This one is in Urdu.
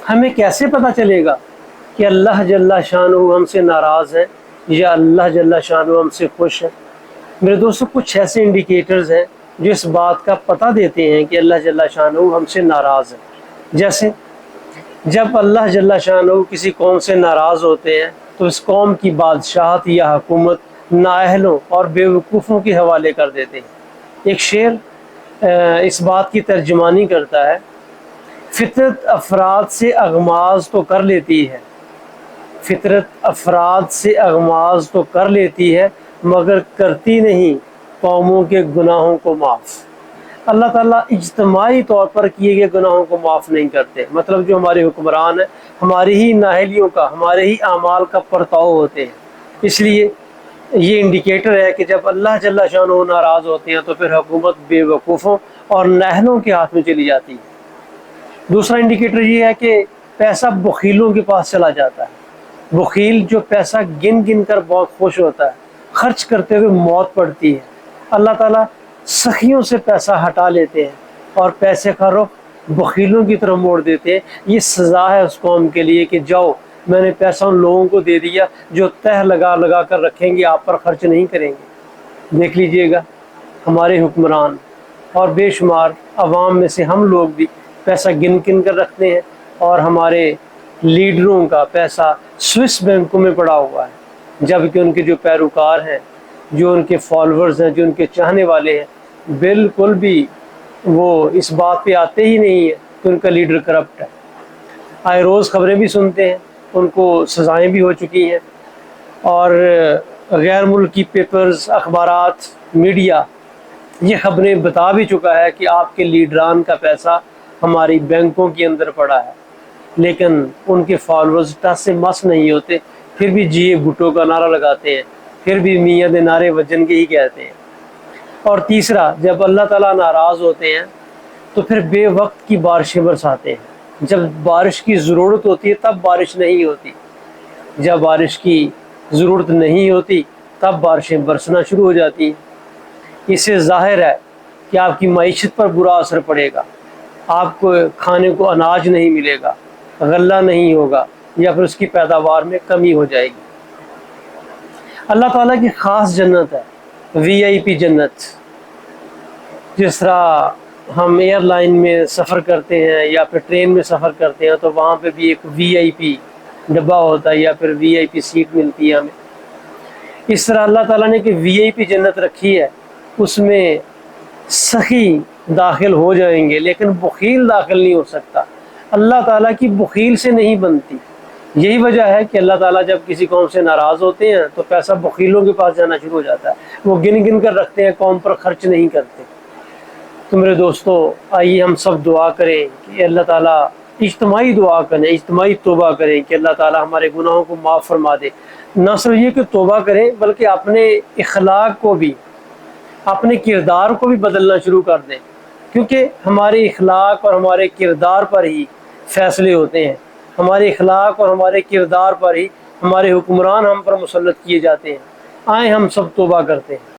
ہمیں کیسے پتہ چلے گا کہ اللہ جل شانہ ہم سے ناراض ہے یا اللہ جل شانہ ہم سے خوش ہے؟ میرے دوستو، کچھ ایسے انڈیکیٹرز ہیں جو اس بات کا پتہ دیتے ہیں کہ اللہ جل شانہ ہم سے ناراض ہے۔ جیسے جب اللہ جل شانہ کسی قوم سے ناراض ہوتے ہیں تو اس قوم کی بادشاہت یا حکومت نااہلوں اور بیوقوفوں کے حوالے کر دیتے ہیں۔ ایک شعر اس بات کی ترجمانی کرتا ہے، فطرت افراد سے اغماض تو کر لیتی ہے، فطرت افراد سے اغماض تو کر لیتی ہے مگر کرتی نہیں قوموں کے گناہوں کو معاف۔ اللہ تعالیٰ اجتماعی طور پر کیے گئے گناہوں کو معاف نہیں کرتے، مطلب جو ہمارے حکمران ہیں ہماری ہی نااہلیوں کا، ہمارے ہی اعمال کا پرتاؤ ہوتے ہیں۔ اس لیے یہ انڈیکیٹر ہے کہ جب اللہ جل شانہ ناراض ہوتے ہیں تو پھر حکومت بے وقوفوں اور نااہلوں کے ہاتھ میں چلی جاتی ہے۔ دوسرا انڈیکیٹر یہ ہے کہ پیسہ بخیلوں کے پاس چلا جاتا ہے۔ بخیل جو پیسہ گن گن کر بہت خوش ہوتا ہے، خرچ کرتے ہوئے موت پڑتی ہے، اللہ تعالیٰ سخیوں سے پیسہ ہٹا لیتے ہیں اور پیسے کا رخ بخیلوں کی طرف موڑ دیتے ہیں۔ یہ سزا ہے اس قوم کے لیے کہ جاؤ، میں نے پیسہ ان لوگوں کو دے دیا جو تہ لگا لگا کر رکھیں گے، آپ پر خرچ نہیں کریں گے۔ دیکھ لیجئے گا ہمارے حکمران اور بے شمار عوام میں سے ہم لوگ بھی پیسہ گن گن کر رکھتے ہیں، اور ہمارے لیڈروں کا پیسہ سوئس بینکوں میں پڑا ہوا ہے، جبکہ ان کے جو پیروکار ہیں، جو ان کے فالورز ہیں، جو ان کے چاہنے والے ہیں، بالکل بھی وہ اس بات پہ آتے ہی نہیں ہیں کہ ان کا لیڈر کرپٹ ہے۔ آئے روز خبریں بھی سنتے ہیں، ان کو سزائیں بھی ہو چکی ہیں، اور غیر ملکی پیپرز، اخبارات، میڈیا یہ خبریں بتا بھی چکا ہے کہ آپ کے لیڈران کا پیسہ ہماری بینکوں کے اندر پڑا ہے، لیکن ان کے فالورز ٹس سے مس نہیں ہوتے، پھر بھی جیے بھٹو کا نعرہ لگاتے ہیں، پھر بھی میاں دے نعرے وجن کے ہی کہتے ہیں۔ اور تیسرا، جب اللہ تعالیٰ ناراض ہوتے ہیں تو پھر بے وقت کی بارشیں برساتے ہیں۔ جب بارش کی ضرورت ہوتی ہے تب بارش نہیں ہوتی، جب بارش کی ضرورت نہیں ہوتی تب بارشیں برسنا شروع ہو جاتی ہیں۔ اس سے ظاہر ہے کہ آپ کی معیشت پر برا اثر پڑے گا، آپ کو کھانے کو اناج نہیں ملے گا، غلہ نہیں ہوگا، یا پھر اس کی پیداوار میں کمی ہو جائے گی۔ اللہ تعالیٰ کی خاص جنت ہے، وی آئی پی جنت۔ جس طرح ہم ایئر لائن میں سفر کرتے ہیں یا پھر ٹرین میں سفر کرتے ہیں تو وہاں پہ بھی ایک وی آئی پی ڈبہ ہوتا ہے یا پھر وی آئی پی سیٹ ملتی ہے ہمیں۔ اس طرح اللہ تعالیٰ نے کہ وی آئی پی جنت رکھی ہے، اس میں سخی داخل ہو جائیں گے لیکن بخیل داخل نہیں ہو سکتا۔ اللہ تعالیٰ کی بخیل سے نہیں بنتی۔ یہی وجہ ہے کہ اللہ تعالیٰ جب کسی قوم سے ناراض ہوتے ہیں تو پیسہ بخیلوں کے پاس جانا شروع ہو جاتا ہے، وہ گن گن کر رکھتے ہیں، قوم پر خرچ نہیں کرتے۔ تو میرے دوستو، آئیے ہم سب دعا کریں کہ اللہ تعالیٰ، اجتماعی دعا کریں، اجتماعی توبہ کریں کہ اللہ تعالیٰ ہمارے گناہوں کو معاف فرما دے۔ نہ صرف یہ کہ توبہ کریں بلکہ اپنے اخلاق کو بھی، اپنے کردار کو بھی بدلنا شروع کر دیں، کیونکہ ہمارے اخلاق اور ہمارے کردار پر ہی فیصلے ہوتے ہیں، ہمارے اخلاق اور ہمارے کردار پر ہی ہمارے حکمران ہم پر مسلط کیے جاتے ہیں۔ آئیں ہم سب توبہ کرتے ہیں۔